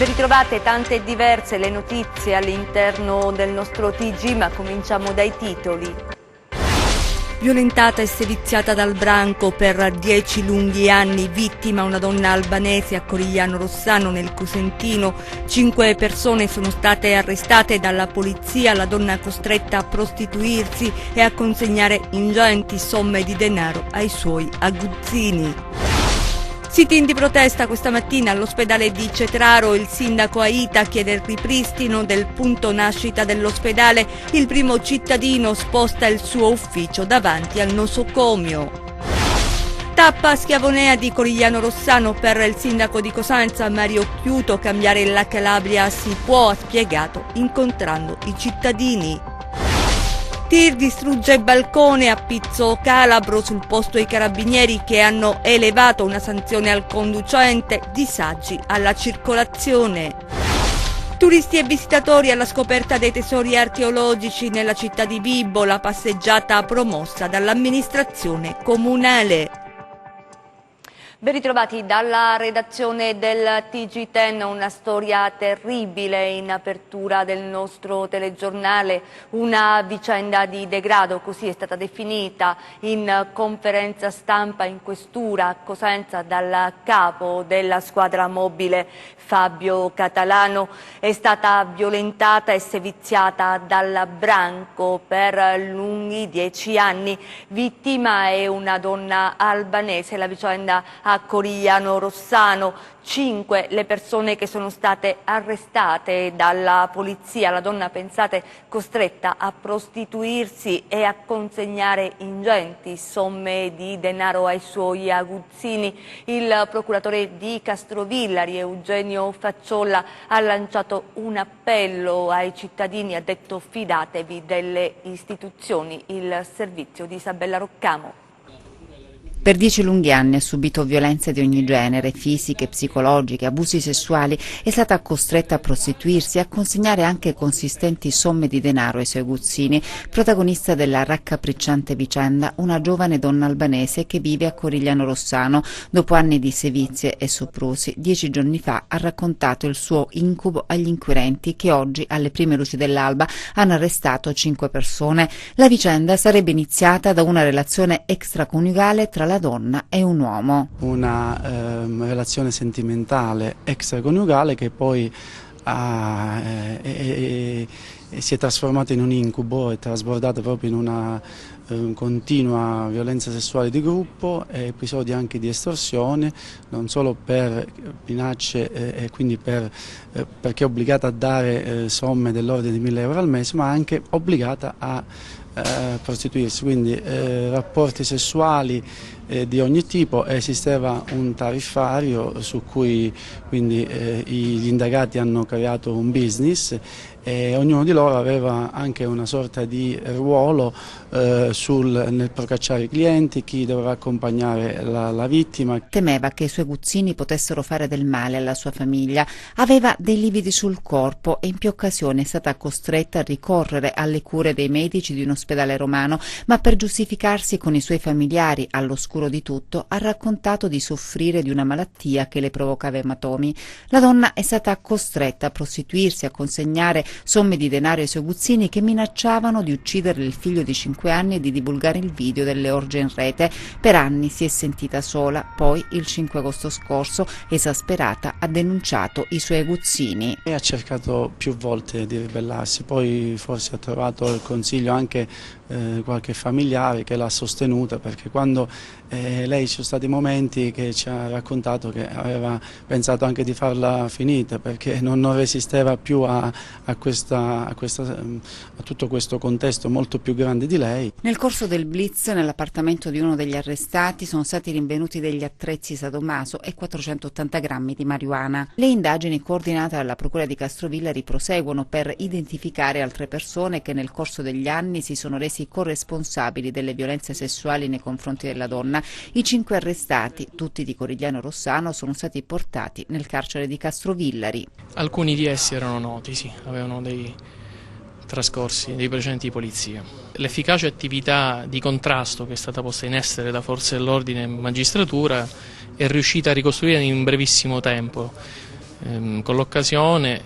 Ben ritrovate, tante e diverse le notizie all'interno del nostro TG, ma cominciamo dai titoli. Violentata e seviziata dal branco per 10 lunghi anni, vittima una donna albanese a Corigliano Rossano nel Cosentino. 5 persone sono state arrestate dalla polizia, la donna costretta a prostituirsi e a consegnare ingenti somme di denaro ai suoi aguzzini. Sit-in di protesta questa mattina all'ospedale di Cetraro, il sindaco Aita chiede il ripristino del punto nascita dell'ospedale, il primo cittadino sposta il suo ufficio davanti al nosocomio. Tappa a Schiavonea di Corigliano Rossano per il sindaco di Cosenza Mario Chiuto, cambiare la Calabria si può, ha spiegato incontrando i cittadini. Tir distrugge balcone a Pizzo Calabro, sul posto i carabinieri che hanno elevato una sanzione al conducente, disagi alla circolazione. Turisti e visitatori alla scoperta dei tesori archeologici nella città di Vibo, la passeggiata promossa dall'amministrazione comunale. Ben ritrovati dalla redazione del TG10, una storia terribile in apertura del nostro telegiornale, una vicenda di degrado, così è stata definita in conferenza stampa in questura a Cosenza dal capo della squadra mobile Fabio Catalano. È stata violentata e seviziata dal branco per lunghi 10 anni, vittima è una donna albanese, la vicenda a Corigliano Rossano. 5 le persone che sono state arrestate dalla polizia, la donna, pensate, costretta a prostituirsi e a consegnare ingenti somme di denaro ai suoi aguzzini. Il procuratore di Castrovillari, Eugenio Facciolla, ha lanciato un appello ai cittadini, ha detto: fidatevi delle istituzioni. Il servizio di Isabella Roccamo. Per 10 lunghi anni ha subito violenze di ogni genere, fisiche, psicologiche, abusi sessuali, è stata costretta a prostituirsi e a consegnare anche consistenti somme di denaro ai suoi aguzzini. Protagonista della raccapricciante vicenda, una giovane donna albanese che vive a Corigliano Rossano. Dopo anni di sevizie e soprusi, 10 giorni fa ha raccontato il suo incubo agli inquirenti che oggi, alle prime luci dell'alba, hanno arrestato 5 persone. La vicenda sarebbe iniziata da una relazione extraconiugale tra la donna e un uomo. Una relazione sentimentale extraconiugale che poi si è trasformata in un incubo, è trasbordata proprio in una continua violenza sessuale di gruppo, episodi anche di estorsione, non solo per minacce e quindi perché è obbligata a dare somme dell'ordine di 1.000 euro al mese, ma anche obbligata a prostituirsi, quindi rapporti sessuali di ogni tipo. Esisteva un tariffario su cui quindi gli indagati hanno creato un business e ognuno di loro aveva anche una sorta di ruolo nel procacciare i clienti, chi doveva accompagnare la vittima. Temeva che i suoi aguzzini potessero fare del male alla sua famiglia, aveva dei lividi sul corpo e in più occasioni è stata costretta a ricorrere alle cure dei medici di un ospedale romano, ma per giustificarsi con i suoi familiari all'oscuro di tutto ha raccontato di soffrire di una malattia che le provocava ematomi. La donna è stata costretta a prostituirsi, a consegnare somme di denaro ai suoi aguzzini che minacciavano di uccidere il figlio di 5 anni e di divulgare il video delle orge in rete. Per anni si è sentita sola, poi il 5 agosto scorso, esasperata, ha denunciato i suoi aguzzini. E ha cercato più volte di ribellarsi, poi forse ha trovato il consiglio anche qualche familiare che l'ha sostenuta, perché quando lei, ci sono stati momenti che ci ha raccontato che aveva pensato anche di farla finita perché non resisteva più a tutto questo contesto molto più grande di lei. Nel corso del blitz nell'appartamento di uno degli arrestati sono stati rinvenuti degli attrezzi sadomaso e 480 grammi di marijuana. Le indagini coordinate dalla Procura di Castrovillari proseguono per identificare altre persone che nel corso degli anni si sono resi corresponsabili delle violenze sessuali nei confronti della donna. I 5 arrestati, tutti di Corigliano Rossano, sono stati portati nel carcere di Castrovillari. Alcuni di essi erano noti, sì, avevano dei trascorsi, dei precedenti di polizia. L'efficace attività di contrasto che è stata posta in essere da forze dell'ordine e magistratura è riuscita a ricostruire in un brevissimo tempo Con l'occasione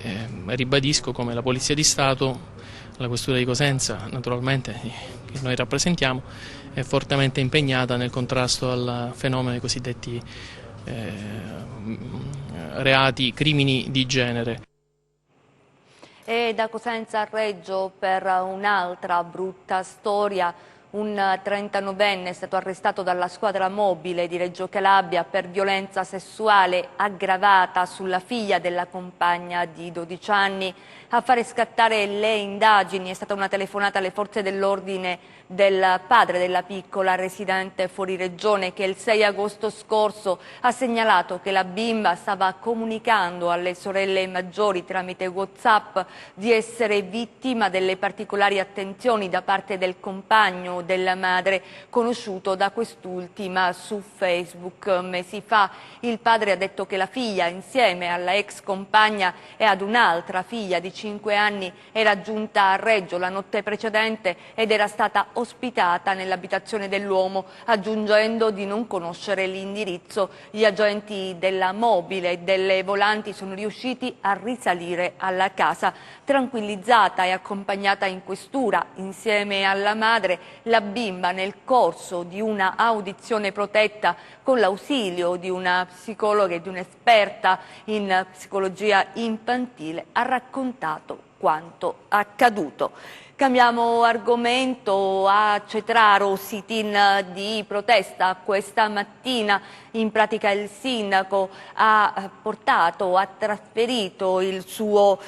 ribadisco come la Polizia di Stato, la Questura di Cosenza naturalmente, che noi rappresentiamo, è fortemente impegnata nel contrasto al fenomeno dei cosiddetti reati, crimini di genere. E da Cosenza a Reggio per un'altra brutta storia. Un 39enne è stato arrestato dalla squadra mobile di Reggio Calabria per violenza sessuale aggravata sulla figlia della compagna di 12 anni. A fare scattare le indagini è stata una telefonata alle forze dell'ordine del padre della piccola residente fuori regione, che il 6 agosto scorso ha segnalato che la bimba stava comunicando alle sorelle maggiori tramite WhatsApp di essere vittima delle particolari attenzioni da parte del compagno della madre, conosciuto da quest'ultima su Facebook mesi fa. Il padre ha detto che la figlia, insieme alla ex compagna e ad un'altra figlia di 5 anni, era giunta a Reggio la notte precedente ed era stata ospitata nell'abitazione dell'uomo, aggiungendo di non conoscere l'indirizzo. Gli agenti della mobile e delle volanti sono riusciti a risalire alla casa. Tranquillizzata e accompagnata in questura insieme alla madre, la bimba, nel corso di una audizione protetta con l'ausilio di una psicologa e di un'esperta in psicologia infantile, ha raccontato quanto accaduto. Cambiamo argomento. A Cetraro, sit-in di protesta questa mattina. In pratica il sindaco ha trasferito il suo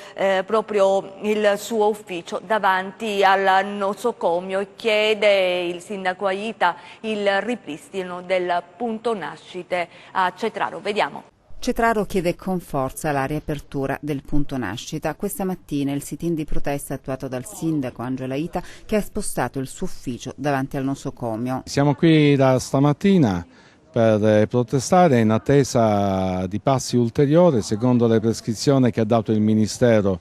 ufficio davanti al nosocomio e chiede il sindaco Aita il ripristino del punto nascite a Cetraro. Vediamo. Cetraro chiede con forza la riapertura del punto nascita. Questa mattina il sit-in di protesta attuato dal sindaco Angelo Aita, che ha spostato il suo ufficio davanti al nosocomio. Siamo qui da stamattina per protestare in attesa di passi ulteriori secondo le prescrizioni che ha dato il Ministero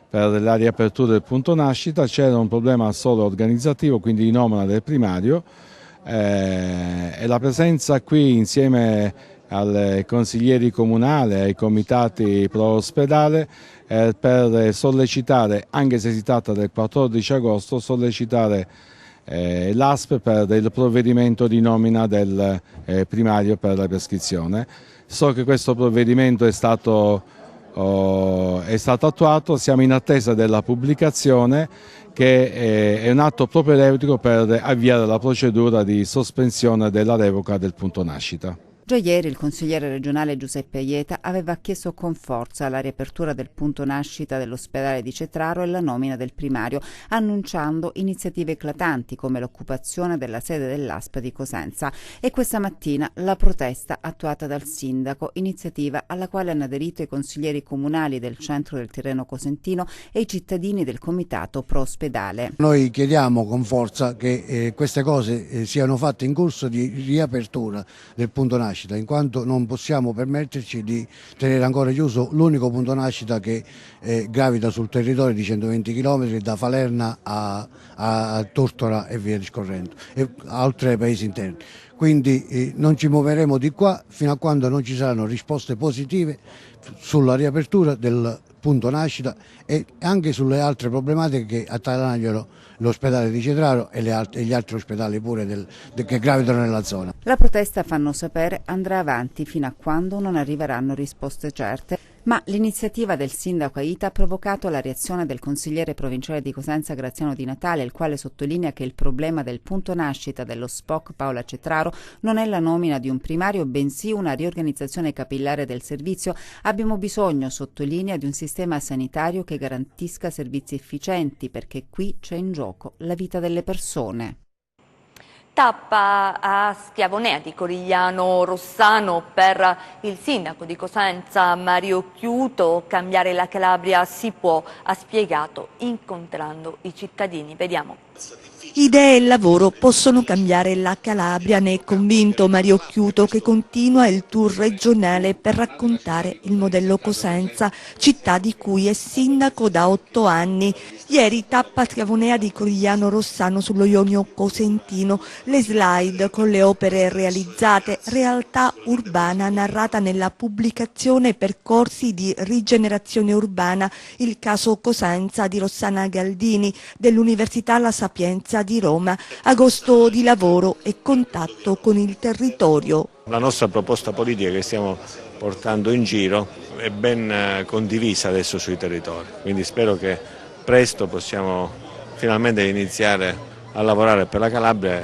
per la riapertura del punto nascita. C'era un problema solo organizzativo, quindi di nomina del primario, e la presenza qui insieme ai consiglieri comunali, ai comitati pro ospedale, per sollecitare, anche se si tratta del 14 agosto, sollecitare l'ASP per il provvedimento di nomina del primario per la prescrizione. So che questo provvedimento è stato attuato, siamo in attesa della pubblicazione, che è un atto propedeutico per avviare la procedura di sospensione della revoca del punto nascita. Già ieri il consigliere regionale Giuseppe Aieta aveva chiesto con forza la riapertura del punto nascita dell'ospedale di Cetraro e la nomina del primario, annunciando iniziative eclatanti come l'occupazione della sede dell'ASP di Cosenza. E questa mattina la protesta attuata dal sindaco, iniziativa alla quale hanno aderito i consiglieri comunali del centro del Tirreno cosentino e i cittadini del comitato pro ospedale. Noi chiediamo con forza che queste cose siano fatte in corso di riapertura del punto nascita, in quanto non possiamo permetterci di tenere ancora chiuso l'unico punto nascita che gravita sul territorio di 120 km da Falerna a Tortora e via discorrendo, e altri paesi interni. Quindi non ci muoveremo di qua fino a quando non ci saranno risposte positive sulla riapertura del punto nascita e anche sulle altre problematiche che attanagliano l'ospedale di Cetraro e gli altri ospedali pure che gravitano nella zona. La protesta, fanno sapere, andrà avanti fino a quando non arriveranno risposte certe. Ma l'iniziativa del sindaco Aita ha provocato la reazione del consigliere provinciale di Cosenza Graziano Di Natale, il quale sottolinea che il problema del punto nascita dello SPOC Paola Cetraro non è la nomina di un primario, bensì una riorganizzazione capillare del servizio. Abbiamo bisogno, sottolinea, di un sistema sanitario che garantisca servizi efficienti, perché qui c'è in gioco la vita delle persone. Tappa a Schiavonea di Corigliano Rossano per il sindaco di Cosenza Mario Chiuto. Cambiare la Calabria si può, ha spiegato incontrando i cittadini. Vediamo. Idee e lavoro possono cambiare la Calabria, ne è convinto Mario Occhiuto, che continua il tour regionale per raccontare il modello Cosenza, città di cui è sindaco da 8 anni. Ieri tappa Schiavonea di Corigliano Rossano sullo Ionio Cosentino, le slide con le opere realizzate, realtà urbana narrata nella pubblicazione Percorsi di rigenerazione urbana, il caso Cosenza di Rossana Galdini dell'Università La Sapienza di Roma, agosto di lavoro e contatto con il territorio. La nostra proposta politica che stiamo portando in giro è ben condivisa adesso sui territori, quindi spero che presto possiamo finalmente iniziare a lavorare per la Calabria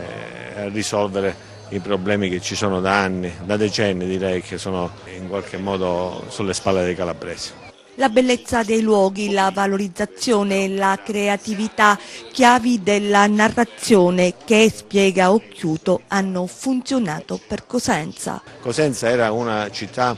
e a risolvere i problemi che ci sono da anni, da decenni direi, che sono in qualche modo sulle spalle dei calabresi. La bellezza dei luoghi, la valorizzazione, la creatività, chiavi della narrazione che, spiega Occhiuto, hanno funzionato per Cosenza. Cosenza era una città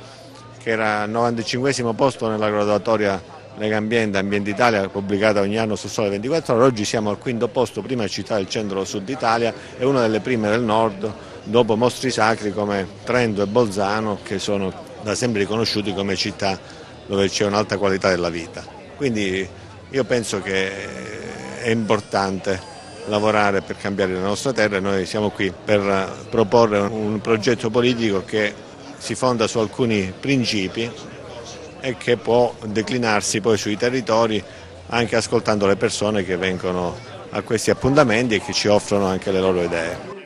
che era al 95° posto nella graduatoria Legambiente Ambiente Italia, pubblicata ogni anno su Sole 24 Ore. Oggi siamo al 5° posto, prima città del centro-sud Italia e una delle prime del nord, dopo mostri sacri come Trento e Bolzano, che sono da sempre riconosciuti come città dove c'è un'alta qualità della vita. Quindi io penso che è importante lavorare per cambiare la nostra terra e noi siamo qui per proporre un progetto politico che si fonda su alcuni principi e che può declinarsi poi sui territori anche ascoltando le persone che vengono a questi appuntamenti e che ci offrono anche le loro idee.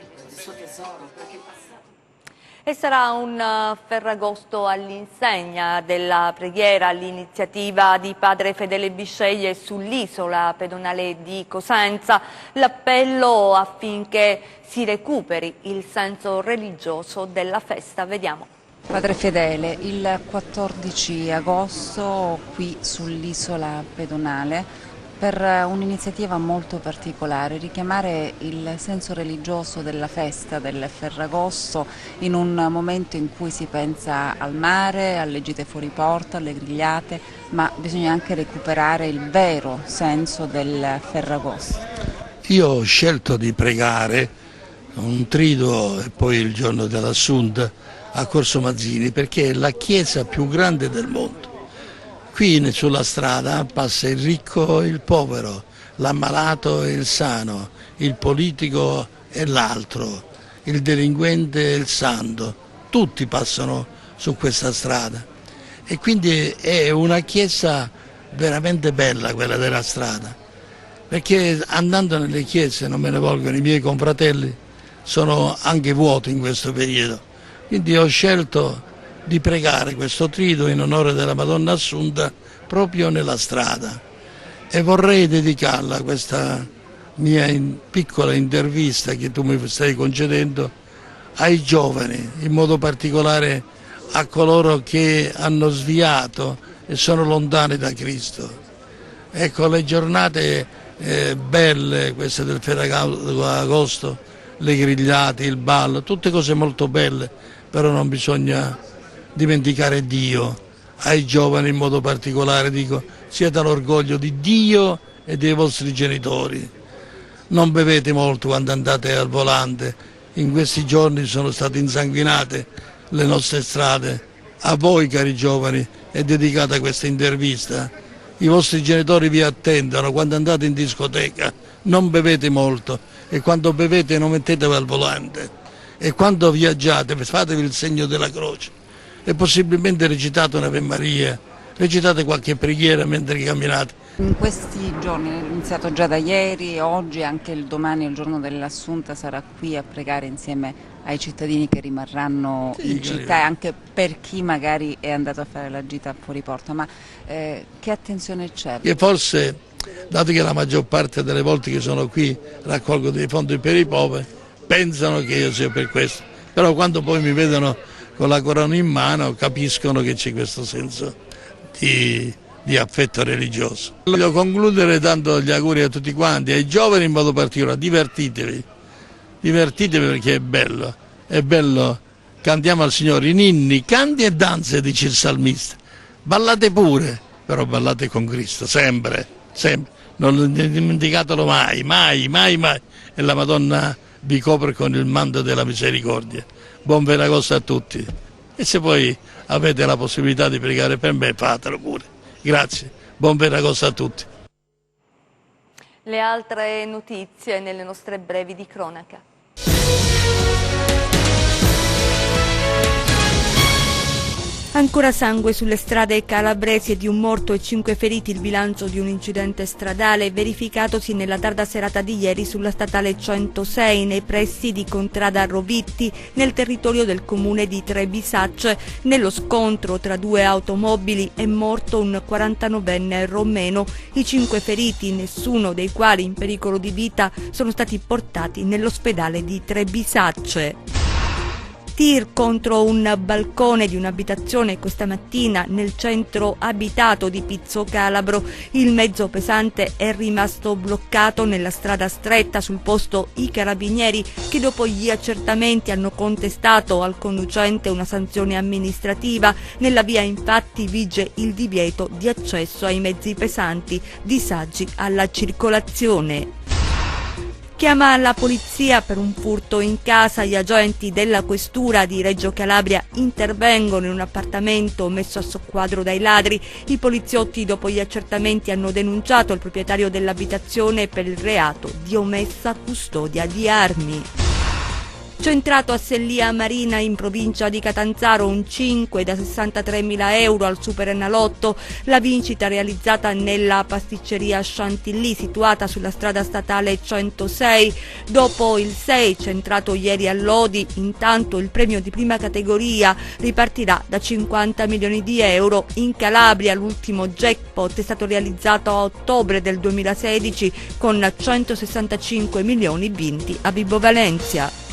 E sarà un Ferragosto all'insegna della preghiera, l'iniziativa di padre Fedele Bisceglie sull'isola pedonale di Cosenza, l'appello affinché si recuperi il senso religioso della festa. Vediamo. Padre Fedele, il 14 agosto qui sull'isola pedonale per un'iniziativa molto particolare, richiamare il senso religioso della festa del Ferragosto in un momento in cui si pensa al mare, alle gite fuori porta, alle grigliate, ma bisogna anche recuperare il vero senso del Ferragosto. Io ho scelto di pregare un triduo e poi il giorno dell'Assunta a Corso Mazzini perché è la chiesa più grande del mondo. Qui sulla strada passa il ricco e il povero, l'ammalato e il sano, il politico e l'altro, il delinquente e il santo, tutti passano su questa strada e quindi è una chiesa veramente bella quella della strada, perché andando nelle chiese, non me ne volgono i miei confratelli, sono anche vuoti in questo periodo, quindi ho scelto di pregare questo triduo in onore della Madonna Assunta proprio nella strada e vorrei dedicarla questa mia piccola intervista che tu mi stai concedendo ai giovani, in modo particolare a coloro che hanno sviato e sono lontani da Cristo. Ecco, le giornate belle, queste del Ferragosto, le grigliate, il ballo, tutte cose molto belle, però non bisogna dimenticare Dio. Ai giovani in modo particolare dico, siate l'orgoglio di Dio e dei vostri genitori. Non bevete molto quando andate al volante, in questi giorni sono state insanguinate le nostre strade. A voi cari giovani è dedicata questa intervista. I vostri genitori vi attendono quando andate in discoteca, non bevete molto e quando bevete non mettetevi al volante e quando viaggiate fatevi il segno della croce. E possibilmente recitate un'Ave Maria, recitate qualche preghiera mentre camminate. In questi giorni, è iniziato già da ieri, oggi, anche il domani, il giorno dell'Assunta, sarà qui a pregare insieme ai cittadini che rimarranno in città e anche per chi magari è andato a fare la gita fuori porta. Ma che attenzione c'è? E forse, dato che la maggior parte delle volte che sono qui raccolgo dei fondi per i poveri, pensano che io sia per questo. Però quando poi mi vedono con la corona in mano capiscono che c'è questo senso di affetto religioso. Voglio concludere dando gli auguri a tutti quanti, ai giovani in modo particolare, divertitevi perché è bello, cantiamo al Signore in inni, canti e danze, dice il salmista, ballate pure, però ballate con Cristo, sempre, non dimenticatelo mai, mai, mai, mai. E la Madonna vi copre con il manto della misericordia. Buon Ferragosto a tutti. E se poi avete la possibilità di pregare per me, fatelo pure. Grazie, buon Ferragosto a tutti. Le altre notizie nelle nostre brevi di cronaca. Ancora sangue sulle strade calabresi e di un morto e 5 feriti il bilancio di un incidente stradale verificatosi nella tarda serata di ieri sulla statale 106 nei pressi di Contrada Rovitti nel territorio del comune di Trebisacce. Nello scontro tra 2 automobili è morto un 49enne romeno. I 5 feriti, nessuno dei quali in pericolo di vita, sono stati portati nell'ospedale di Trebisacce. Tir contro un balcone di un'abitazione questa mattina nel centro abitato di Pizzo Calabro. Il mezzo pesante è rimasto bloccato nella strada stretta. Sul posto i carabinieri, che dopo gli accertamenti hanno contestato al conducente una sanzione amministrativa. Nella via infatti vige il divieto di accesso ai mezzi pesanti, disagi alla circolazione. Chiama la polizia per un furto in casa. Gli agenti della questura di Reggio Calabria intervengono in un appartamento messo a soqquadro dai ladri. I poliziotti, dopo gli accertamenti, hanno denunciato il proprietario dell'abitazione per il reato di omessa custodia di armi. Centrato a Sellia Marina in provincia di Catanzaro un 5 da 63.000 euro al Superenalotto. La vincita realizzata nella pasticceria Chantilly situata sulla strada statale 106. Dopo il 6 centrato ieri a Lodi, intanto il premio di prima categoria ripartirà da 50 milioni di euro. In Calabria l'ultimo jackpot è stato realizzato a ottobre del 2016 con 165 milioni vinti a Vibo Valentia.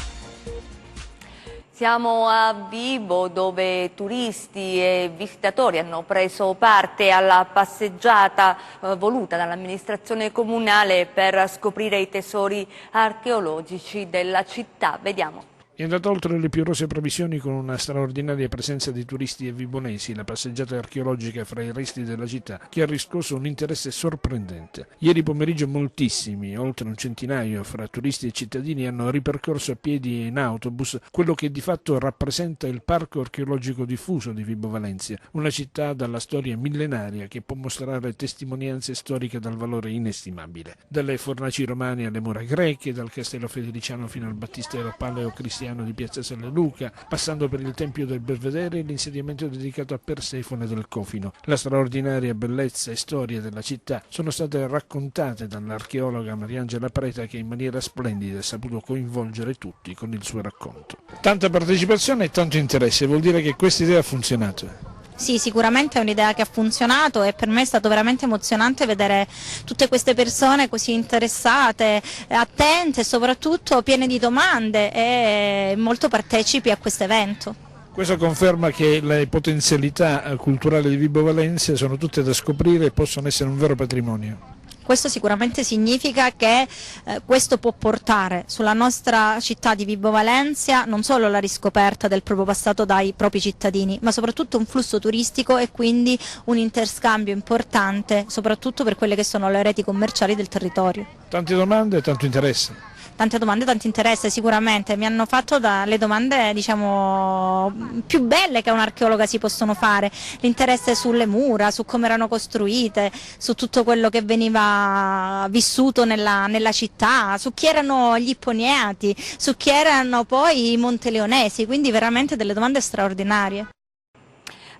Siamo a Vibo, dove turisti e visitatori hanno preso parte alla passeggiata voluta dall'amministrazione comunale per scoprire i tesori archeologici della città. Vediamo. È andata oltre le più rose previsioni con una straordinaria presenza di turisti e vibonesi, la passeggiata archeologica fra i resti della città, che ha riscosso un interesse sorprendente. Ieri pomeriggio moltissimi, oltre un centinaio, fra turisti e cittadini, hanno ripercorso a piedi e in autobus quello che di fatto rappresenta il parco archeologico diffuso di Vibo Valentia, una città dalla storia millenaria che può mostrare testimonianze storiche dal valore inestimabile. Dalle fornaci romane alle mura greche, dal castello federiciano fino al battistero paleocristiano di Piazza San Luca, passando per il Tempio del Belvedere e l'insediamento dedicato a Persefone del Cofino. La straordinaria bellezza e storia della città sono state raccontate dall'archeologa Mariangela Preta, che in maniera splendida ha saputo coinvolgere tutti con il suo racconto. Tanta partecipazione e tanto interesse, vuol dire che questa idea ha funzionato. Sì, sicuramente è un'idea che ha funzionato e per me è stato veramente emozionante vedere tutte queste persone così interessate, attente e soprattutto piene di domande e molto partecipi a questo evento. Questo conferma che le potenzialità culturali di Vibo Valentia sono tutte da scoprire e possono essere un vero patrimonio. Questo sicuramente significa che questo può portare sulla nostra città di Vibo Valentia non solo la riscoperta del proprio passato dai propri cittadini, ma soprattutto un flusso turistico e quindi un interscambio importante, soprattutto per quelle che sono le reti commerciali del territorio. Tante domande e tanto interesse. Tante domande, tanto interesse sicuramente, mi hanno fatto le domande più belle che un'archeologa si possono fare, l'interesse sulle mura, su come erano costruite, su tutto quello che veniva vissuto nella città, su chi erano gli ipponiati, su chi erano poi i monteleonesi, quindi veramente delle domande straordinarie.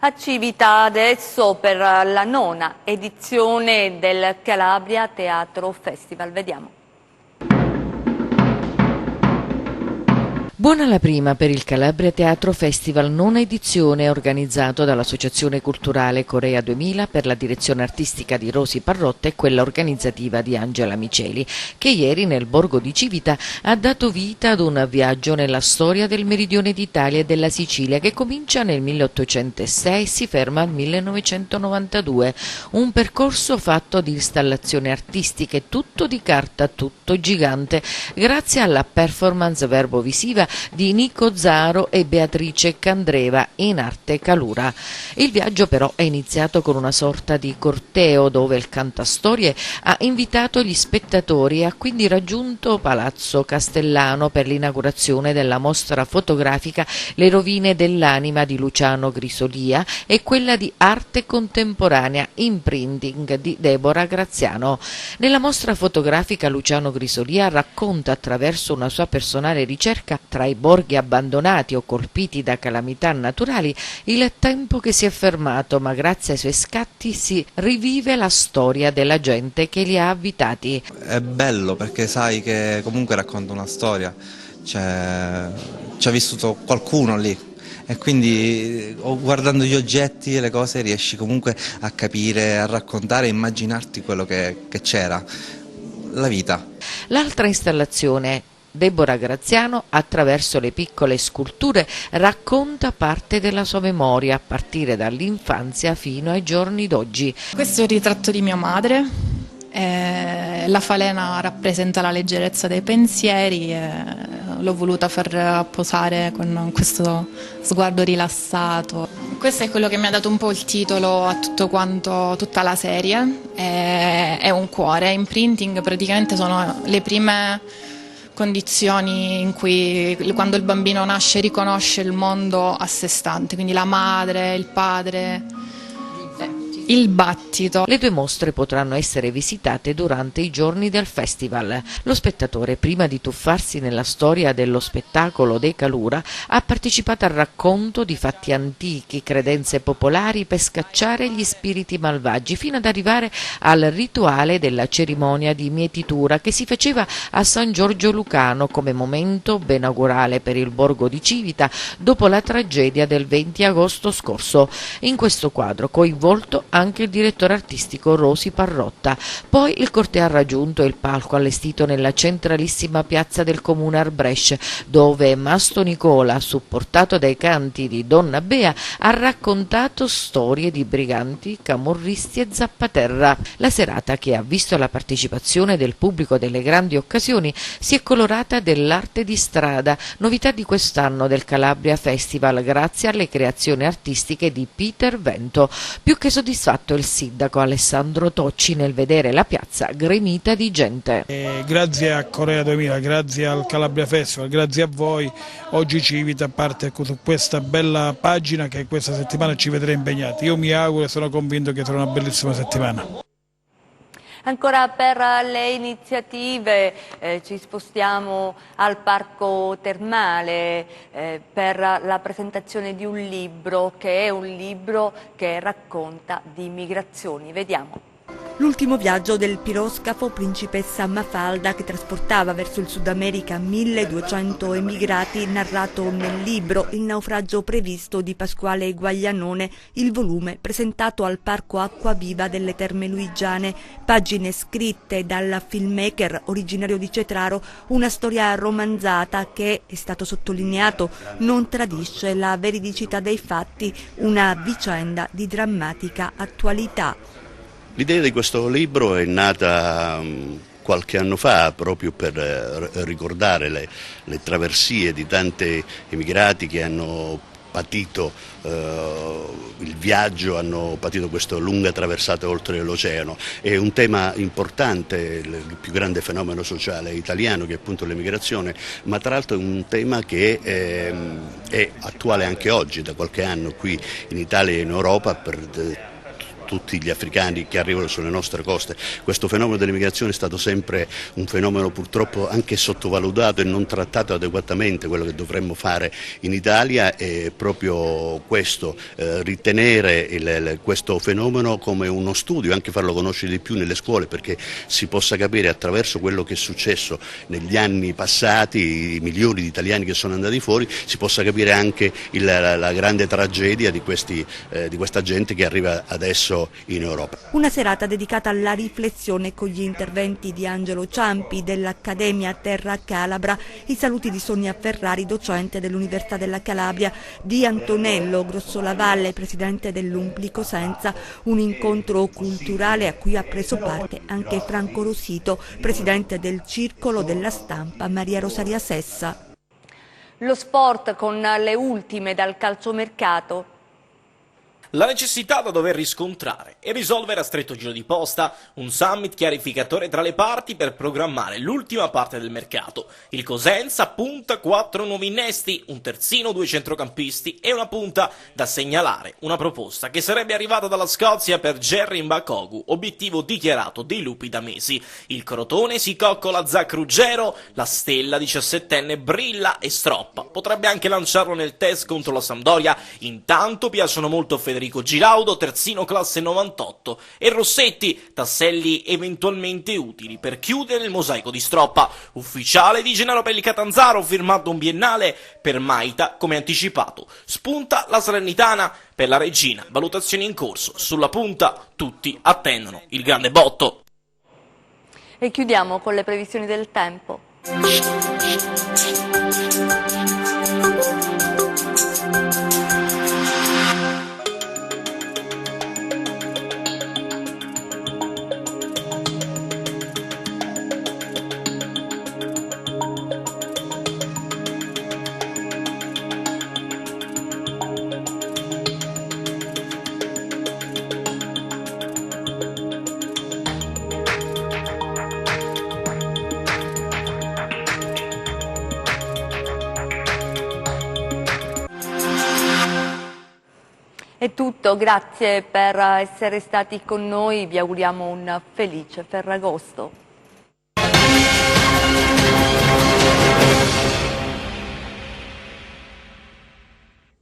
A Civita adesso per la 9ª edizione del Calabria Teatro Festival, vediamo. Buona la prima per il Calabria Teatro Festival, 9ª edizione, organizzato dall'Associazione Culturale Corea 2000 per la direzione artistica di Rosi Parrotta e quella organizzativa di Angela Miceli, che ieri nel borgo di Civita ha dato vita ad un viaggio nella storia del meridione d'Italia e della Sicilia che comincia nel 1806 e si ferma al 1992, un percorso fatto di installazioni artistiche, tutto di carta, tutto gigante, grazie alla performance verbo-visiva di Nico Zaro e Beatrice Candreva in arte Calura. Il viaggio però è iniziato con una sorta di corteo dove il cantastorie ha invitato gli spettatori e ha quindi raggiunto Palazzo Castellano per l'inaugurazione della mostra fotografica Le rovine dell'anima di Luciano Grisolia e quella di arte contemporanea Imprinting di Deborah Graziano. Nella mostra fotografica Luciano Grisolia racconta attraverso una sua personale ricerca tra i borghi abbandonati o colpiti da calamità naturali il tempo che si è fermato, ma grazie ai suoi scatti si rivive la storia della gente che li ha abitati. È bello perché sai che comunque racconta una storia, ci ha vissuto qualcuno lì. E quindi guardando gli oggetti e le cose riesci comunque a capire, a raccontare, a immaginarti quello che c'era, la vita. L'altra installazione, Deborah Graziano, attraverso le piccole sculture, racconta parte della sua memoria a partire dall'infanzia fino ai giorni d'oggi. Questo è il ritratto di mia madre. La falena rappresenta la leggerezza dei pensieri e l'ho voluta far posare con questo sguardo rilassato. Questo è quello che mi ha dato un po' il titolo a tutto quanto, tutta la serie. È un cuore, imprinting praticamente sono le prime condizioni in cui quando il bambino nasce riconosce il mondo a sé stante, quindi la madre, il padre, il battito. Le due mostre potranno essere visitate durante i giorni del festival. Lo spettatore, prima di tuffarsi nella storia dello spettacolo dei Calura, ha partecipato al racconto di fatti antichi, credenze popolari per scacciare gli spiriti malvagi, fino ad arrivare al rituale della cerimonia di mietitura che si faceva a San Giorgio Lucano come momento benaugurale per il borgo di Civita dopo la tragedia del 20 agosto scorso. In questo quadro coinvolto anche il direttore artistico Rosi Parrotta. Poi il corteo ha raggiunto il palco allestito nella centralissima piazza del comune Arbrescia, dove Mastro Nicola, supportato dai canti di Donna Bea, ha raccontato storie di briganti, camorristi e zappaterra. La serata, che ha visto la partecipazione del pubblico delle grandi occasioni, si è colorata dell'arte di strada, novità di quest'anno del Calabria Festival, grazie alle creazioni artistiche di Peter Vento. Più che soddisfatto il sindaco Alessandro Tocci nel vedere la piazza gremita di gente. Grazie a Corea 2000, grazie al Calabria Festival, grazie a voi, oggi Civita parte su questa bella pagina che questa settimana ci vedrà impegnati. Io mi auguro e sono convinto che sarà una bellissima settimana. Ancora per le iniziative ci spostiamo al Parco Termale per la presentazione di un libro che racconta di migrazioni. Vediamo. L'ultimo viaggio del piroscafo Principessa Mafalda, che trasportava verso il Sud America 1200 emigrati, narrato nel libro Il naufragio previsto di Pasquale Guaglianone, il volume presentato al Parco Acquaviva delle Terme Luigiane. Pagine scritte dal filmmaker originario di Cetraro, una storia romanzata che, è stato sottolineato, non tradisce la veridicità dei fatti, una vicenda di drammatica attualità. L'idea di questo libro è nata qualche anno fa proprio per ricordare le traversie di tanti immigrati che hanno patito il viaggio, hanno patito questa lunga traversata oltre l'oceano. È un tema importante, il più grande fenomeno sociale italiano, che è appunto l'emigrazione, ma tra l'altro è un tema che è attuale anche oggi, da qualche anno qui in Italia e in Europa, per tutti gli africani che arrivano sulle nostre coste. Questo fenomeno dell'immigrazione è stato sempre un fenomeno purtroppo anche sottovalutato e non trattato adeguatamente. Quello che dovremmo fare in Italia è proprio questo, ritenere questo fenomeno come uno studio, anche farlo conoscere di più nelle scuole, perché si possa capire attraverso quello che è successo negli anni passati, i milioni di italiani che sono andati fuori, si possa capire anche la grande tragedia di questa gente che arriva adesso in Europa. Una serata dedicata alla riflessione con gli interventi di Angelo Ciampi dell'Accademia Terra Calabra, i saluti di Sonia Ferrari, docente dell'Università della Calabria, di Antonello Grossolavalle, presidente dell'Umpli Cosenza, un incontro culturale a cui ha preso parte anche Franco Rosito, presidente del Circolo della Stampa Maria Rosaria Sessa. Lo sport con le ultime dal calciomercato. La necessità da dover riscontrare e risolvere a stretto giro di posta un summit chiarificatore tra le parti per programmare l'ultima parte del mercato. Il Cosenza punta 4 nuovi innesti, un terzino, 2 centrocampisti e una punta. Da segnalare una proposta che sarebbe arrivata dalla Scozia per Jerry Mbakogu, obiettivo dichiarato dei lupi da mesi. Il Crotone si coccola Zach Ruggero, la stella 17enne brilla e stroppa. Potrebbe anche lanciarlo nel test contro la Sampdoria. Intanto piacciono molto Federico Giraudo, terzino classe 98, e Rossetti, tasselli eventualmente utili per chiudere il mosaico di Stroppa. Ufficiale di Gennaro Pelli Catanzaro, firmato un biennale per Maita come anticipato. Spunta la Salernitana per la Regina, valutazioni in corso. Sulla punta tutti attendono il grande botto. E chiudiamo con le previsioni del tempo. È tutto, grazie per essere stati con noi, vi auguriamo un felice Ferragosto.